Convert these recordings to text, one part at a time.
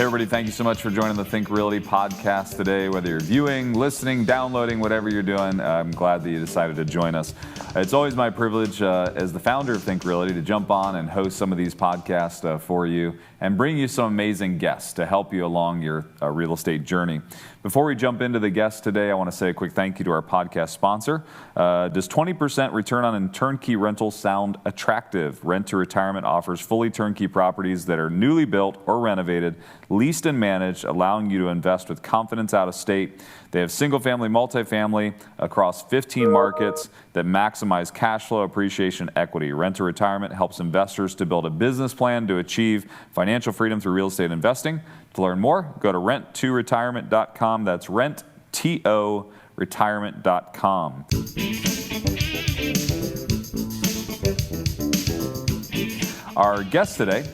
Hey everybody, thank you so much for joining the Think Realty podcast today. Whether you're viewing, listening, downloading, whatever you're doing, I'm glad that you decided to join us. It's always my privilege as the founder of Think Realty to jump on and host some of these podcasts for you and bring you some amazing guests to help you along your real estate journey. Before we jump into the guests today, I want to say a quick thank you to our podcast sponsor. Does 20% return on turnkey rentals sound attractive? Rent to Retirement offers fully turnkey properties that are newly built or renovated, leased and managed, allowing you to invest with confidence out of state. They have single-family, multifamily across 15 markets that maximize cash flow, appreciation, equity. Rent to Retirement helps investors to build a business plan to achieve financial freedom through real estate investing. To learn more, go to renttoretirement.com. That's renttoretirement.com. Our guest today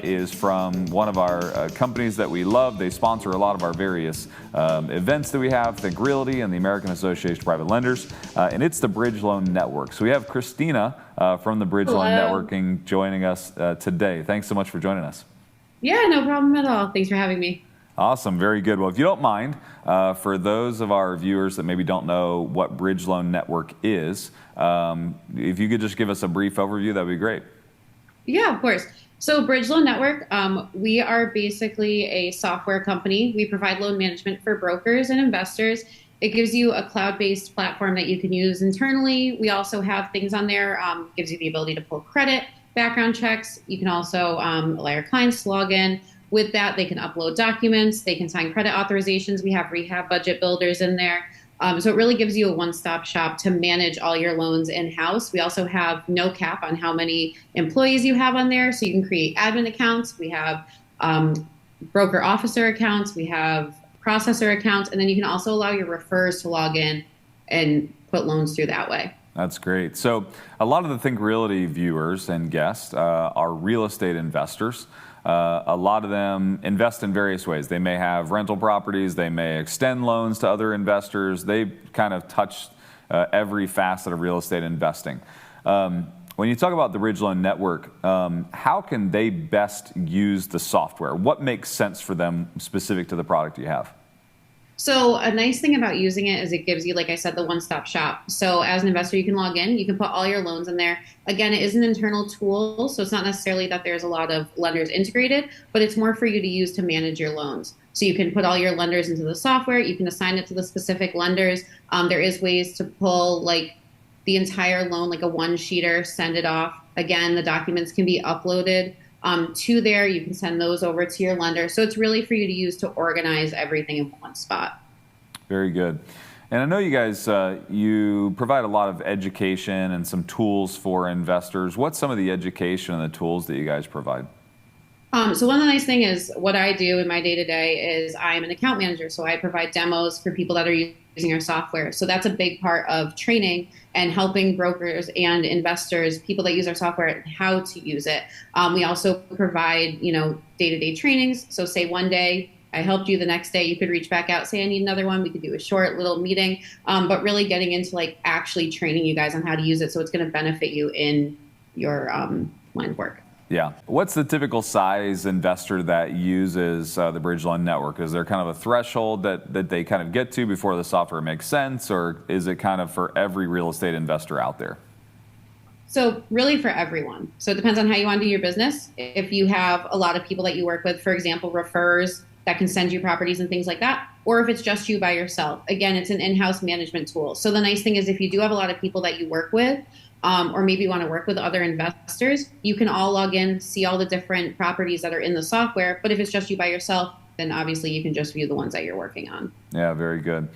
is from one of our companies that we love. They sponsor a lot of our various events that we have, Think Realty and the American Association of Private Lenders, and it's the Bridge Loan Network. So we have Kristina from the Bridge Loan Networking joining us today. Thanks so much for joining us. Yeah, no problem at all. Thanks for having me. Awesome. Very good. Well, if you don't mind, for those of our viewers that maybe don't know what Bridge Loan Network is, if you could just give us a brief overview, that would be great. Yeah, of course. So Bridge Loan Network, we are basically a software company. We provide loan management for brokers and investors. It gives you a cloud-based platform that you can use internally. We also have things on there, gives you the ability to pull credit, background checks. You can also allow your clients to log in. With that, they can upload documents. They can sign credit authorizations. We have rehab budget builders in there. So it really gives you a one-stop shop to manage all your loans in-house. We also have no cap on how many employees you have on there. So you can create admin accounts. We have broker officer accounts. We have processor accounts. And then you can also allow your referrers to log in and put loans through that way. That's great. So a lot of the Think Realty viewers and guests are real estate investors. A lot of them invest in various ways. They may have rental properties. They may extend loans to other investors. They kind of touch every facet of real estate investing. When you talk about the Bridge Loan Network, how can they best use the software? What makes sense for them specific to the product you have? So a nice thing about using it is it gives you, like I said, the one-stop shop. So as an investor, you can log in, you can put all your loans in there. Again, it is an internal tool, so it's not necessarily that there's a lot of lenders integrated, but it's more for you to use to manage your loans. So you can put all your lenders into the software, you can assign it to the specific lenders. There is ways to pull like the entire loan, like a one-sheeter, send it off. Again, the documents can be uploaded to there. You can send those over to your lender. So it's really for you to use to organize everything in one spot. Very good. And I know you guys, you provide a lot of education and some tools for investors. What's some of the education and the tools that you guys provide? So one of the nice things is what I do in my day-to-day is I'm an account manager. So I provide demos for people that are using our software. So that's a big part of training and helping brokers and investors, people that use our software, how to use it. We also provide, day-to-day trainings. So say one day I helped you, the next day you could reach back out, say I need another one. We could do a short little meeting, but really getting into like actually training you guys on how to use it. So it's going to benefit you in your line of work. Yeah. What's the typical size investor that uses the Bridge Loan Network? Is there kind of a threshold that they kind of get to before the software makes sense, or is it kind of for every real estate investor out there? So really for everyone. So it depends on how you want to do your business. If you have a lot of people that you work with, for example, referrers that can send you properties and things like that, or if it's just you by yourself. Again, it's an in-house management tool. So the nice thing is if you do have a lot of people that you work with, or maybe you want to work with other investors, you can all log in, see all the different properties that are in the software. But if it's just you by yourself, then obviously you can just view the ones that you're working on. Yeah, very good.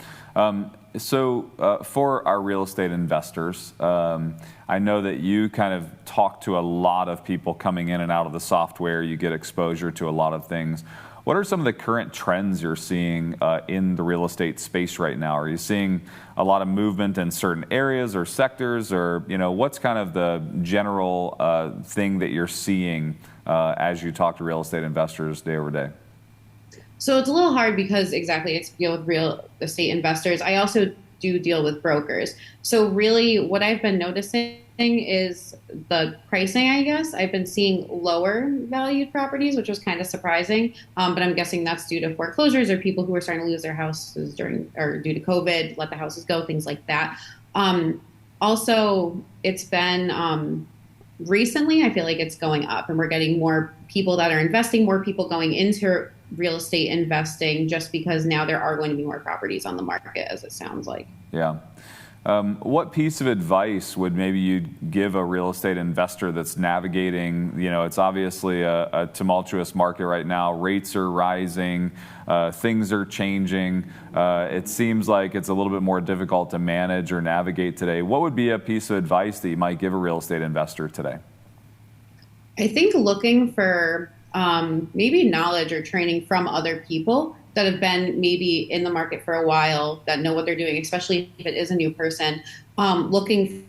So for our real estate investors, I know that you kind of talk to a lot of people coming in and out of the software. You get exposure to a lot of things. What are some of the current trends you're seeing in the real estate space right now? Are you seeing a lot of movement in certain areas or sectors, or what's kind of the general thing that you're seeing as you talk to real estate investors day over day? So it's a little hard because exactly it's with real estate investors. I also do deal with brokers. So really what I've been noticing is the pricing, I guess. I've been seeing lower valued properties, which was kind of surprising. But I'm guessing that's due to foreclosures or people who are starting to lose their houses during or due to COVID, let the houses go, things like that. Also, it's been recently, I feel like it's going up and we're getting more people that are investing, more people going into real estate investing just because now there are going to be more properties on the market, as it sounds like. Yeah. What piece of advice would maybe you give a real estate investor that's navigating, it's obviously a tumultuous market right now. Rates are rising, things are changing. It seems like it's a little bit more difficult to manage or navigate today. What would be a piece of advice that you might give a real estate investor today? I think looking for maybe knowledge or training from other people that have been maybe in the market for a while, that know what they're doing, especially if it is a new person, looking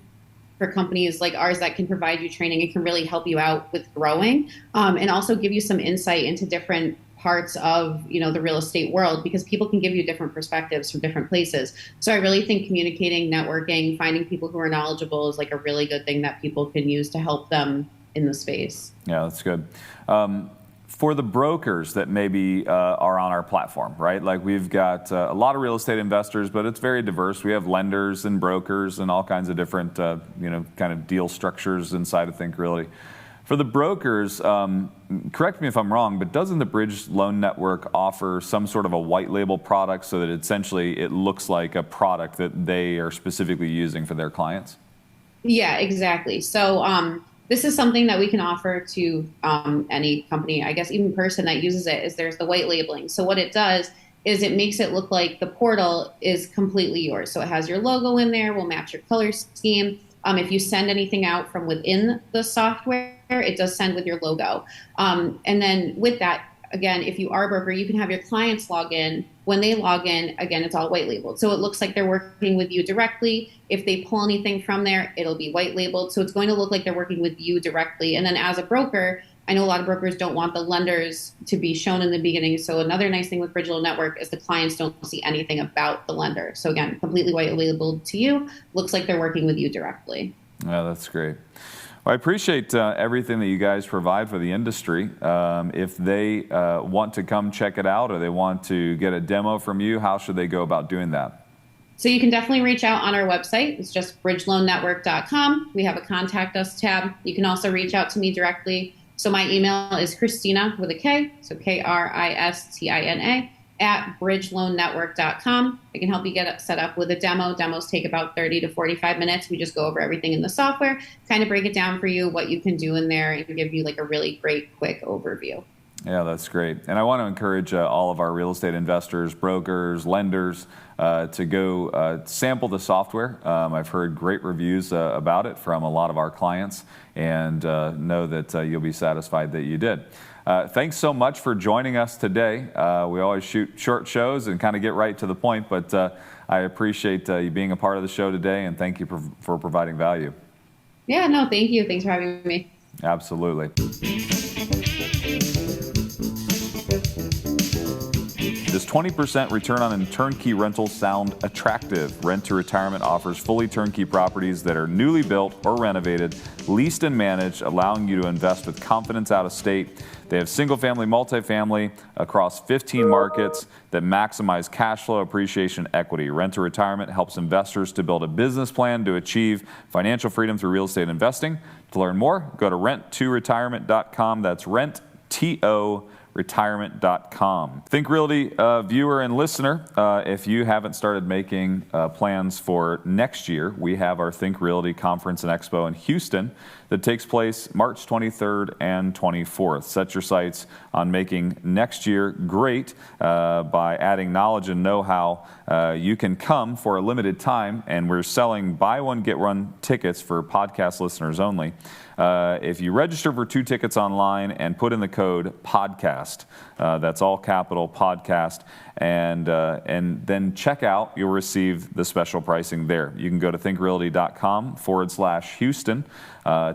for companies like ours that can provide you training and can really help you out with growing, and also give you some insight into different parts of the real estate world, because people can give you different perspectives from different places. So I really think communicating, networking, finding people who are knowledgeable is like a really good thing that people can use to help them in the space. Yeah, that's good. For the brokers that maybe are on our platform, right? Like we've got a lot of real estate investors, but it's very diverse. We have lenders and brokers and all kinds of different, kind of deal structures inside of Think Realty. For the brokers, correct me if I'm wrong, but doesn't the Bridge Loan Network offer some sort of a white label product so that essentially it looks like a product that they are specifically using for their clients? Yeah, exactly. So this is something that we can offer to any company, I guess even person that uses it, is there's the white labeling. So what it does is it makes it look like the portal is completely yours. So it has your logo in there, will match your color scheme. If you send anything out from within the software, it does send with your logo. And then with that, again, if you are a broker, you can have your clients log in. When they log in, again, it's all white labeled. So it looks like they're working with you directly. If they pull anything from there, it'll be white labeled. So it's going to look like they're working with you directly. And then as a broker, I know a lot of brokers don't want the lenders to be shown in the beginning. So another nice thing with Bridge Loan Network is the clients don't see anything about the lender. So again, completely white labeled to you. Looks like they're working with you directly. Yeah, that's great. Well, I appreciate everything that you guys provide for the industry. If they want to come check it out or they want to get a demo from you, how should they go about doing that? So you can definitely reach out on our website. It's just bridgeloannetwork.com. We have a contact us tab. You can also reach out to me directly. So my email is Kristina with a K, so Kristina @bridgeloannetwork.com. I can help you get set up with a demo. Demos take about 30 to 45 minutes. We just go over everything in the software, kind of break it down for you, what you can do in there, and give you like a really great quick overview. Yeah, that's great. And I want to encourage all of our real estate investors, brokers, lenders to go sample the software. I've heard great reviews about it from a lot of our clients, and know that you'll be satisfied that you did. Thanks so much for joining us today. We always shoot short shows and kind of get right to the point, but I appreciate you being a part of the show today, and thank you for providing value. Yeah, no, thank you. Thanks for having me. Absolutely. Does 20% return on turnkey rentals sound attractive? Rent to Retirement offers fully turnkey properties that are newly built or renovated, leased and managed, allowing you to invest with confidence out of state. They have single-family, multifamily across 15 markets that maximize cash flow, appreciation, equity. Rent to Retirement helps investors to build a business plan to achieve financial freedom through real estate investing. To learn more, go to renttoretirement.com. That's retirement.com. Think Realty viewer and listener, if you haven't started making plans for next year, we have our Think Realty Conference and Expo in Houston that takes place March 23rd and 24th. Set your sights on making next year great by adding knowledge and know-how. You can come for a limited time, and we're selling buy one, get one tickets for podcast listeners only. If you register for 2 tickets online and put in the code PODCAST, that's all capital PODCAST, and then check out, you'll receive the special pricing there. You can go to thinkrealty.com/Houston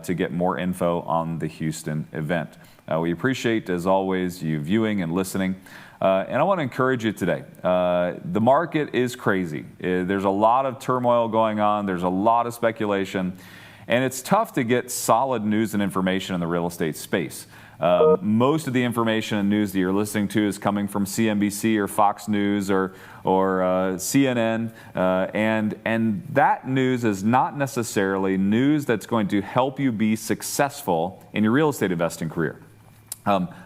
to get more info on the Houston event. We appreciate, as always, you viewing and listening. And I want to encourage you today. The market is crazy. There's a lot of turmoil going on. There's a lot of speculation. And it's tough to get solid news and information in the real estate space. Most of the information and news that you're listening to is coming from CNBC or Fox News or CNN, and that news is not necessarily news that's going to help you be successful in your real estate investing career.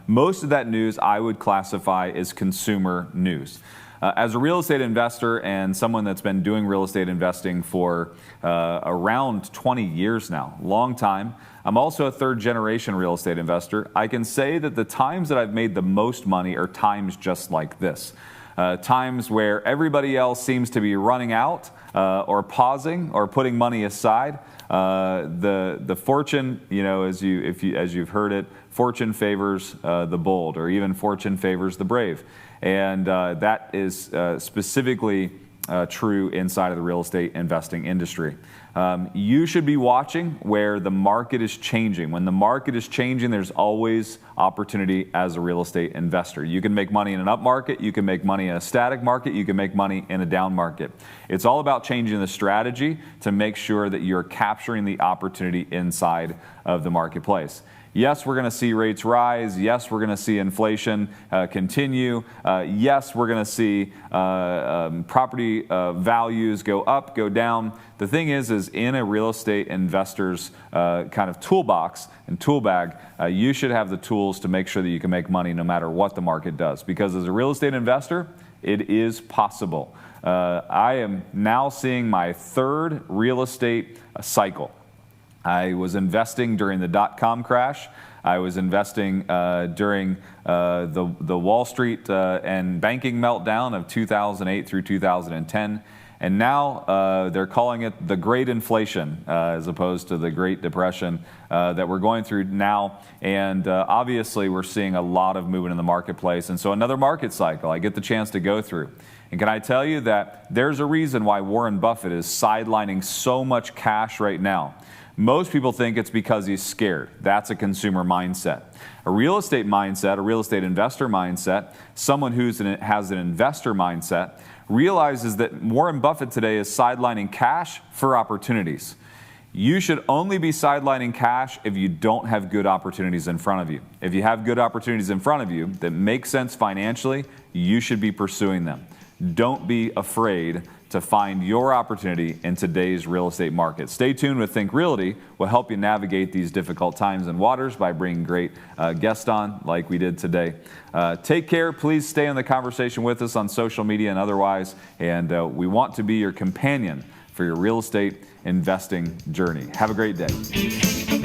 Most of that news I would classify as consumer news. As a real estate investor and someone that's been doing real estate investing for around 20 years now, long time, I'm also a third-generation real estate investor. I can say that the times that I've made the most money are times just like this. Times where everybody else seems to be running out or pausing or putting money aside. The fortune, as you've heard it, fortune favors the bold, or even fortune favors the brave, and that is specifically true inside of the real estate investing industry. You should be watching where the market is changing. When the market is changing, there's always opportunity as a real estate investor. You can make money in an up market, you can make money in a static market, you can make money in a down market. It's all about changing the strategy to make sure that you're capturing the opportunity inside of the marketplace. Yes, we're going to see rates rise. Yes, we're going to see inflation continue. Yes, we're going to see property values go up, go down. The thing is in a real estate investor's kind of toolbox and tool bag, you should have the tools to make sure that you can make money no matter what the market does. Because as a real estate investor, it is possible. I am now seeing my third real estate cycle. I was investing during the dot-com crash. I was investing during the Wall Street and banking meltdown of 2008 through 2010. And now they're calling it the Great Inflation as opposed to the Great Depression that we're going through now. And obviously we're seeing a lot of movement in the marketplace. And so another market cycle I get the chance to go through. And can I tell you that there's a reason why Warren Buffett is sidelining so much cash right now. Most people think it's because he's scared. That's a consumer mindset. A real estate mindset, a real estate investor mindset, someone who has an investor mindset, realizes that Warren Buffett today is sidelining cash for opportunities. You should only be sidelining cash if you don't have good opportunities in front of you. If you have good opportunities in front of you that make sense financially, you should be pursuing them. Don't be afraid to find your opportunity in today's real estate market. Stay tuned with Think Realty. We'll help you navigate these difficult times and waters by bringing great guests on like we did today. Take care. Please stay in the conversation with us on social media and otherwise. And we want to be your companion for your real estate investing journey. Have a great day.